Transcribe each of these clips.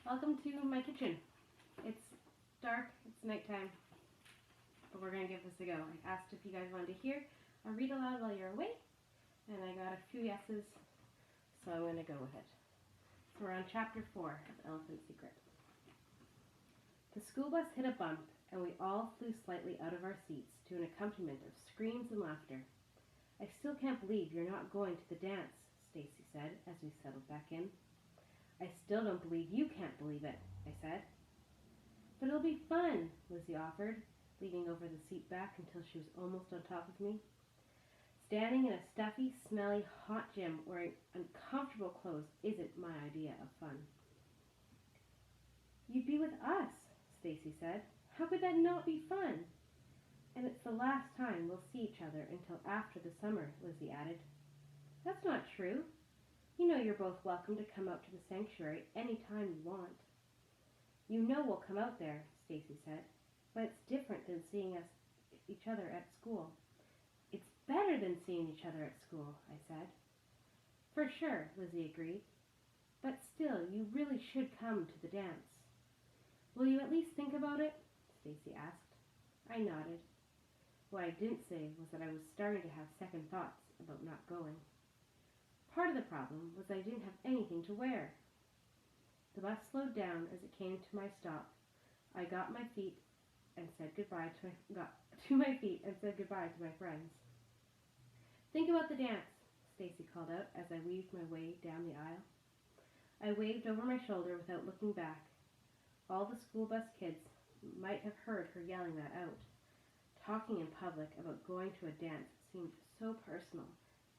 Welcome to my kitchen. It's dark, it's nighttime, but we're going to give this a go. I asked if you guys wanted to hear or read aloud while you're away, and I got a few yeses, so I'm going to go with it. So we're on chapter 4 of Elephant Secret. The school bus hit a bump, and we all flew slightly out of our seats to an accompaniment of screams and laughter. I still can't believe you're not going to the dance, Stacy said as we settled back in. I still don't believe you can't believe it, I said. But it'll be fun, Lizzie offered, leaning over the seat back until she was almost on top of me. Standing in a stuffy, smelly, hot gym wearing uncomfortable clothes isn't my idea of fun. You'd be with us, Stacy said. How could that not be fun? And it's the last time we'll see each other until after the summer, Lizzie added. That's not true. You know you're both welcome to come out to the sanctuary any time you want. You know we'll come out there, Stacy said, but it's different than seeing each other at school. It's better than seeing each other at school, I said. For sure, Lizzie agreed. But still, you really should come to the dance. Will you at least think about it? Stacy asked. I nodded. What I didn't say was that I was starting to have second thoughts about not going. Part of the problem was I didn't have anything to wear. The bus slowed down as it came to my stop. I got my feet and said goodbye to my friends. Think about the dance, Stacy called out as I weaved my way down the aisle. I waved over my shoulder without looking back. All the school bus kids might have heard her yelling that out. Talking in public about going to a dance seemed so personal,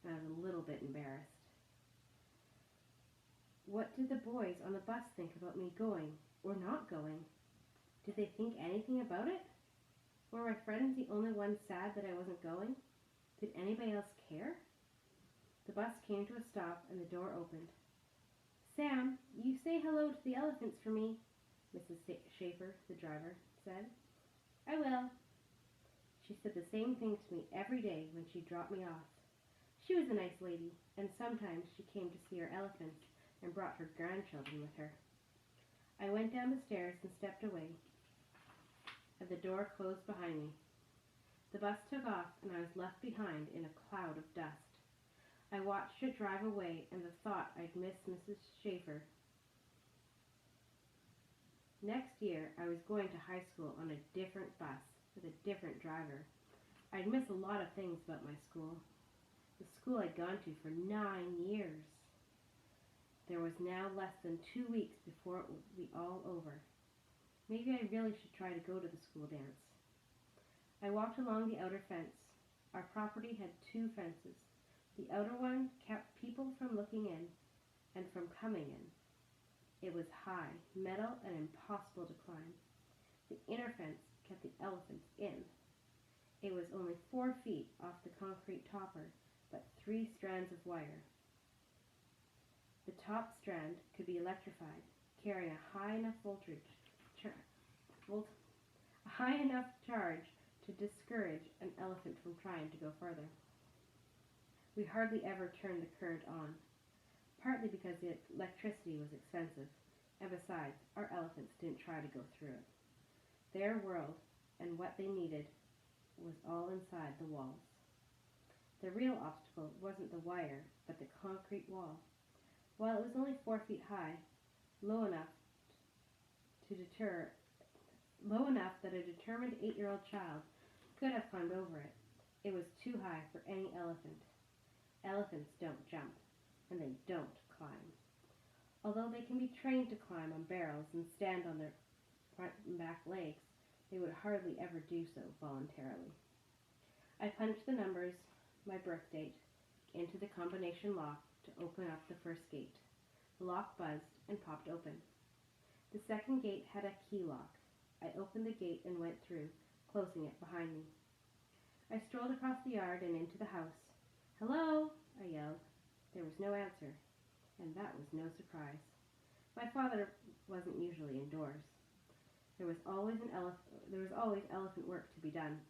and I was a little bit embarrassed. What did the boys on the bus think about me going or not going? Did they think anything about it? Were my friends the only ones sad that I wasn't going? Did anybody else care? The bus came to a stop and the door opened. Sam, you say hello to the elephants for me, Mrs. Schaefer, the driver, said. I will. She said the same thing to me every day when she dropped me off. She was a nice lady, and sometimes she came to see her elephants and brought her grandchildren with her. I went down the stairs and stepped away, and the door closed behind me. The bus took off, and I was left behind in a cloud of dust. I watched it drive away, and the thought I'd miss Mrs. Schaefer. Next year, I was going to high school on a different bus with a different driver. I'd miss a lot of things about my school. The school I'd gone to for 9 years. There was now less than 2 weeks before it would be all over. Maybe I really should try to go to the school dance. I walked along the outer fence. Our property had 2 fences. The outer one kept people from looking in and from coming in. It was high, metal, and impossible to climb. The inner fence kept the elephants in. It was only 4 feet off the concrete topper, but 3 strands of wire. The top strand could be electrified, carrying a high enough charge to discourage an elephant from trying to go further. We hardly ever turned the current on, partly because the electricity was expensive, and besides, our elephants didn't try to go through it. Their world and what they needed was all inside the walls. The real obstacle wasn't the wire, but the concrete wall. While it was only 4 feet high, low enough that a determined 8-year-old child could have climbed over it, it was too high for any elephant. Elephants don't jump, and they don't climb. Although they can be trained to climb on barrels and stand on their front and back legs, they would hardly ever do so voluntarily. I punched the numbers, my birth date, into the combination lock to open up the first gate. The lock buzzed and popped open. The second gate had a key lock. I opened the gate and went through, closing it behind me. I strolled across the yard and into the house. Hello, I yelled. There was no answer, and that was no surprise. My father wasn't usually indoors. There was always elephant work to be done.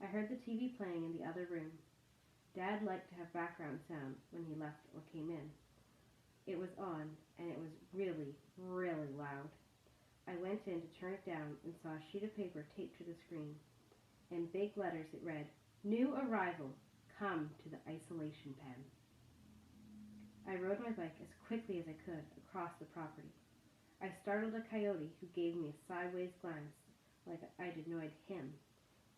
I heard the TV playing in the other room. Dad liked to have background sound when he left or came in. It was on, and it was really, really loud. I went in to turn it down and saw a sheet of paper taped to the screen. In big letters it read, "New arrival, come to the isolation pen." I rode my bike as quickly as I could across the property. I startled a coyote who gave me a sideways glance like I denied him,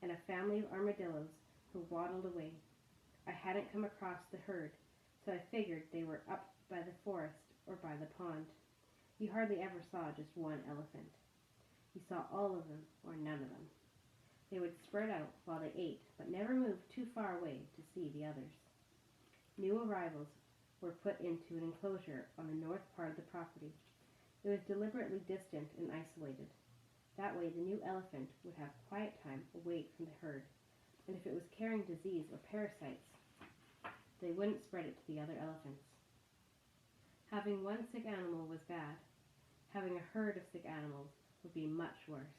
and a family of armadillos who waddled away. I hadn't come across the herd, so I figured they were up by the forest or by the pond. You hardly ever saw just one elephant. You saw all of them or none of them. They would spread out while they ate, but never moved too far away to see the others. New arrivals were put into an enclosure on the north part of the property. It was deliberately distant and isolated. That way the new elephant would have quiet time away from the herd, and if it was carrying disease or parasites, they wouldn't spread it to the other elephants. Having one sick animal was bad. Having a herd of sick animals would be much worse.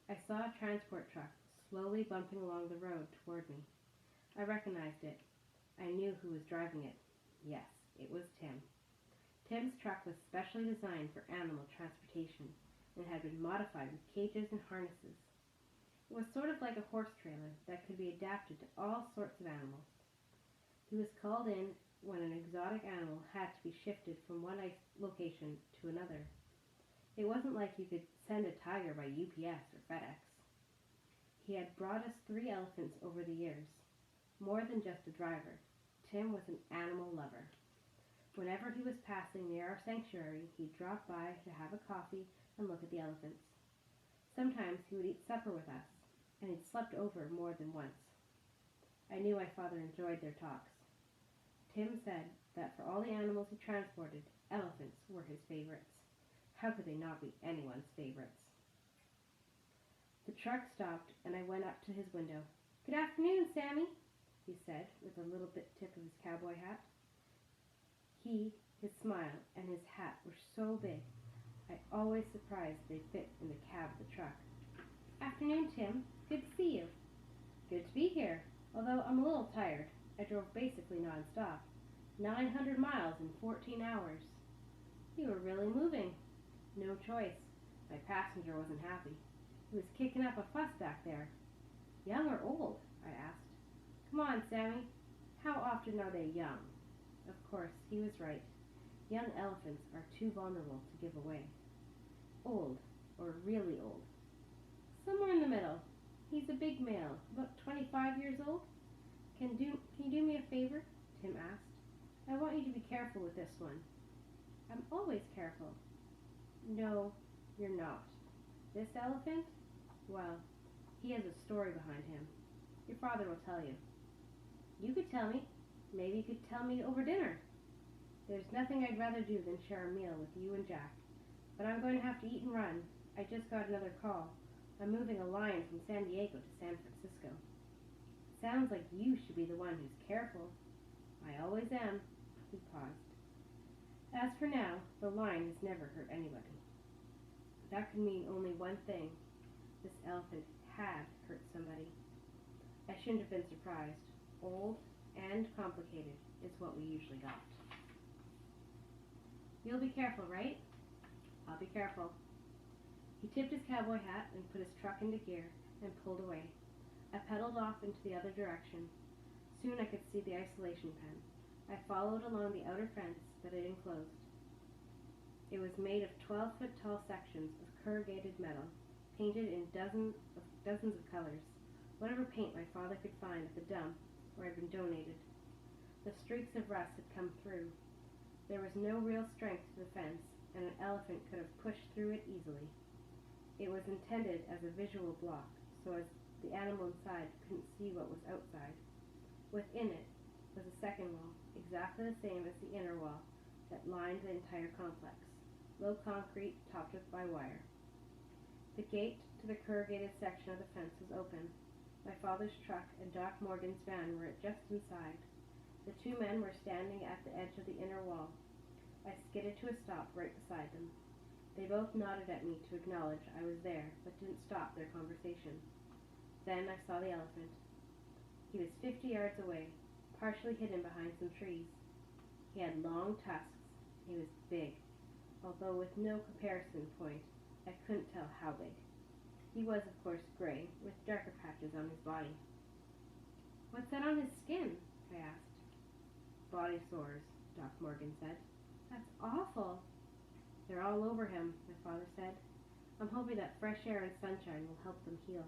I saw a transport truck slowly bumping along the road toward me. I recognized it. I knew who was driving it. Yes, it was Tim. Tim's truck was specially designed for animal transportation and had been modified with cages and harnesses. It was sort of like a horse trailer that could be adapted to all sorts of animals. He was called in when an exotic animal had to be shifted from one location to another. It wasn't like you could send a tiger by UPS or FedEx. He had brought us 3 elephants over the years. More than just a driver, Tim was an animal lover. Whenever he was passing near our sanctuary, he'd drop by to have a coffee and look at the elephants. Sometimes he would eat supper with us, and he'd slept over more than once. I knew my father enjoyed their talks. Tim said that for all the animals he transported, elephants were his favorites. How could they not be anyone's favorites? The truck stopped, and I went up to his window. "Good afternoon, Sammy," he said, with a little bit tip of his cowboy hat. His smile, and his hat were so big, I always surprised they fit in the cab of the truck. "Afternoon, Tim. Good to see you." "Good to be here, although I'm a little tired. I drove basically non-stop. 900 miles in 14 hours. You were really moving." "No choice. My passenger wasn't happy. He was kicking up a fuss back there." "Young or old?" I asked. "Come on, Sammy. How often are they young?" Of course, he was right. Young elephants are too vulnerable to give away. "Old, or really old?" "Somewhere in the middle. He's a big male, about 25 years old." Can you do me a favor?" Tim asked. "I want you to be careful with this one." "I'm always careful." "No, you're not. This elephant? Well, he has a story behind him. Your father will tell you." "You could tell me. Maybe you could tell me over dinner." "There's nothing I'd rather do than share a meal with you and Jack. But I'm going to have to eat and run. I just got another call. I'm moving a lion from San Diego to San Francisco." "Sounds like you should be the one who's careful." "I always am." He paused. "As for now, the lion has never hurt anybody." That could mean only one thing. This elephant had hurt somebody. I shouldn't have been surprised. Old and complicated is what we usually got. "You'll be careful, right?" "I'll be careful." He tipped his cowboy hat and put his truck into gear and pulled away. I pedaled off into the other direction. Soon I could see the isolation pen. I followed along the outer fence that it enclosed. It was made of 12-foot-tall sections of corrugated metal, painted in dozens of colors, whatever paint my father could find at the dump where it had been donated. The streaks of rust had come through. There was no real strength to the fence, and an elephant could have pushed through it easily. It was intended as a visual block, so as the animal inside couldn't see what was outside. Within it was a second wall, exactly the same as the inner wall that lined the entire complex, low concrete topped by wire. The gate to the corrugated section of the fence was open. My father's truck and Doc Morgan's van were just inside. The 2 men were standing at the edge of the inner wall. I skidded to a stop right beside them. They both nodded at me to acknowledge I was there, but didn't stop their conversation. Then I saw the elephant. He was 50 yards away, partially hidden behind some trees. He had long tusks, He was big, although with no comparison point, I couldn't tell how big. He was, of course, gray, with darker patches on his body. "What's that on his skin?" I asked. "Body sores," Doc Morgan said. "That's awful." "They're all over him," my father said. "I'm hoping that fresh air and sunshine will help them heal."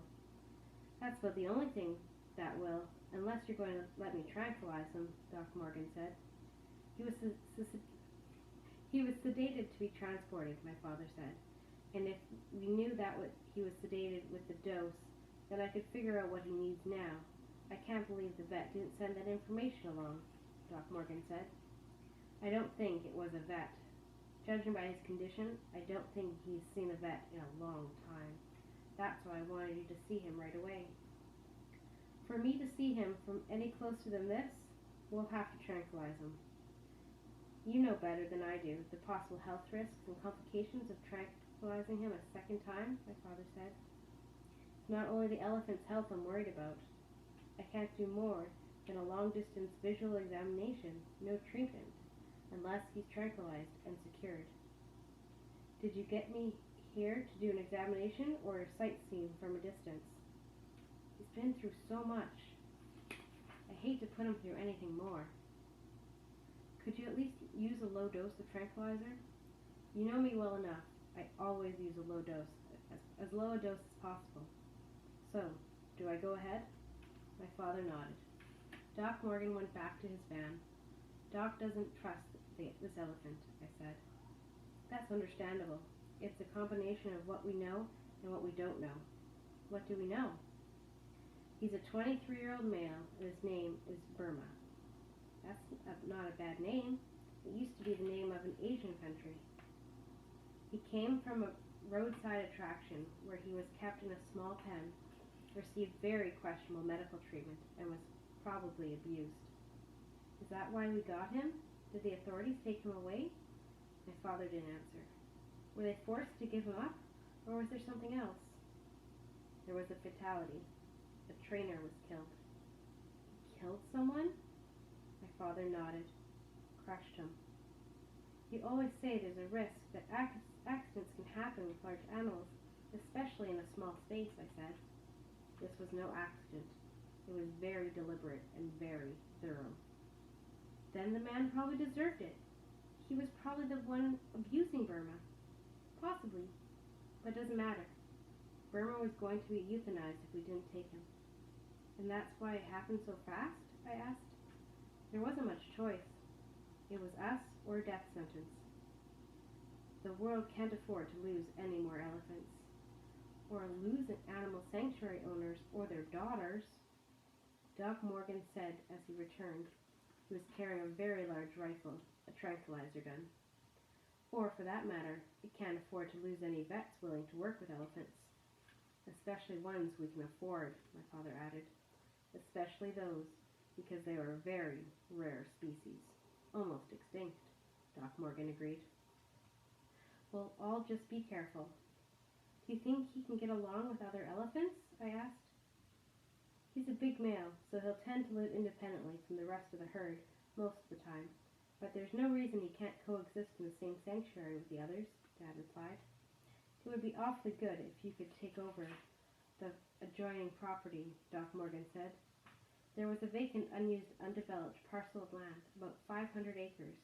"That's about the only thing that will, unless you're going to let me tranquilize him," Doc Morgan said. He was he was sedated to be transported, my father said, and if we knew that he was sedated with the dose, then I could figure out what he needs now. "I can't believe the vet didn't send that information along," Doc Morgan said. "I don't think it was a vet. Judging by his condition, I don't think he's seen a vet in a long time. That's why I wanted you to see him right away." "For me to see him from any closer than this, we'll have to tranquilize him." "You know better than I do the possible health risks and complications of tranquilizing him a second time," my father said. "It's not only the elephant's health I'm worried about. I can't do more than a long-distance visual examination, no treatment, unless he's tranquilized and secured." "Did you get me here to do an examination or a sightseeing from a distance?" "He's been through so much. I hate to put him through anything more." "Could you at least use a low dose of tranquilizer?" "You know me well enough. I always use a low dose, as low a dose as possible. So, do I go ahead?" My father nodded. Doc Morgan went back to his van. "Doc doesn't trust this elephant," I said. "That's understandable. It's a combination of what we know and what we don't know." "What do we know?" "He's a 23-year-old male, and his name is Burma." "That's not a bad name. It used to be the name of an Asian country." "He came from a roadside attraction where he was kept in a small pen, received very questionable medical treatment, and was probably abused." "Is that why we got him? Did the authorities take him away?" My father didn't answer. "Were they forced to give him up, or was there something else?" "There was a fatality. The trainer was killed." "He killed someone?" My father nodded. "Crushed him." "You always say there's a risk that accidents can happen with large animals, especially in a small space," I said. "This was no accident. It was very deliberate and very thorough." "Then the man probably deserved it. He was probably the one abusing Burma." "Possibly, but it doesn't matter. Burma was going to be euthanized if we didn't take him." "And that's why it happened so fast?" I asked. "There wasn't much choice. It was us or a death sentence. The world can't afford to lose any more elephants. Or lose animal sanctuary owners or their daughters." Doc Morgan said as he returned. He was carrying a very large rifle, a tranquilizer gun. "Or, for that matter, it can't afford to lose any vets willing to work with elephants. Especially ones we can afford," my father added. "Especially those, because they are a very rare species. Almost extinct," Doc Morgan agreed. "We'll all just be careful." "Do you think he can get along with other elephants?" I asked. "He's a big male, so he'll tend to live independently from the rest of the herd most of the time, but there's no reason he can't coexist in the same sanctuary with the others," Dad replied. "It would be awfully good if you could take over the adjoining property," Doc Morgan said. There was a vacant, unused, undeveloped parcel of land, about 500 acres,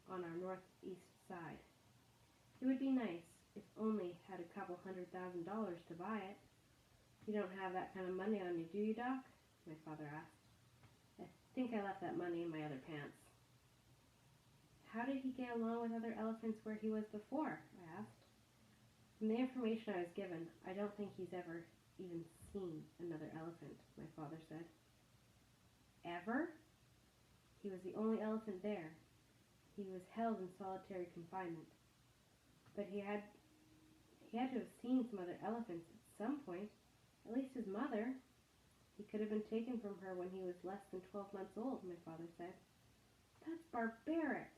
on our northeast side. It would be nice if only had a couple $100,000 to buy it. "You don't have that kind of money on you, do you, Doc?" my father asked. "I think I left that money in my other pants." "How did he get along with other elephants where he was before?" I asked. "From the information I was given, I don't think he's ever even seen another elephant," my father said. "Ever?" "He was the only elephant there. He was held in solitary confinement. But he had to have seen some other elephants at some point, at least his mother. He could have been taken from her when he was less than 12 months old," my father said. "That's barbaric."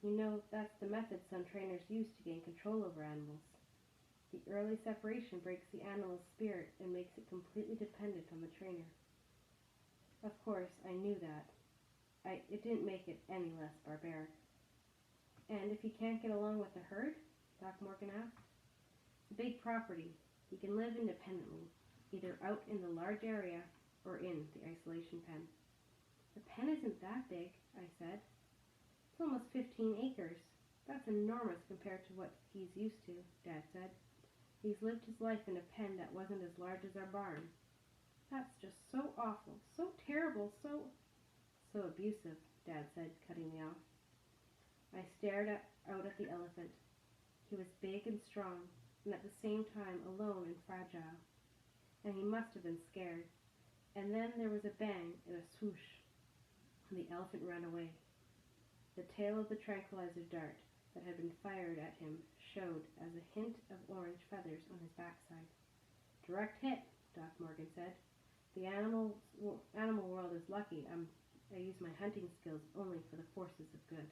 "You know, that's the method some trainers use to gain control over animals. The early separation breaks the animal's spirit and makes it completely dependent on the trainer." Of course, I knew that. It didn't make it any less barbaric. And if he can't get along with the herd? Doc Morgan asked. It's a big property. He can live independently, either out in the large area or in the isolation pen. The pen isn't that big, I said. It's almost 15 acres. That's enormous compared to what he's used to, Dad said. He's lived his life in a pen that wasn't as large as our barn. That's just so awful, so terrible, so abusive, Dad said, cutting me off. I stared out at the elephant. He was big and strong, and at the same time alone and fragile. And he must have been scared. And then there was a bang and a swoosh, and the elephant ran away. The tail of the tranquilizer dart that had been fired at him showed as a hint of orange feathers on his backside. Direct hit, Doc Morgan said. The animal world is lucky I use my hunting skills only for the forces of good.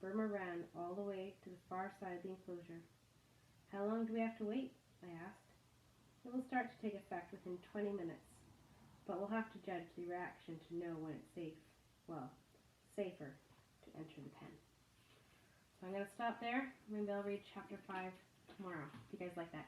Burma ran all the way to the far side of the enclosure. How long do we have to wait? I asked. It will start to take effect within 20 minutes, but we'll have to judge the reaction to know when it's safer to enter the pen. So I'm going to stop there. Maybe I'll read chapter 5 tomorrow, if you guys like that.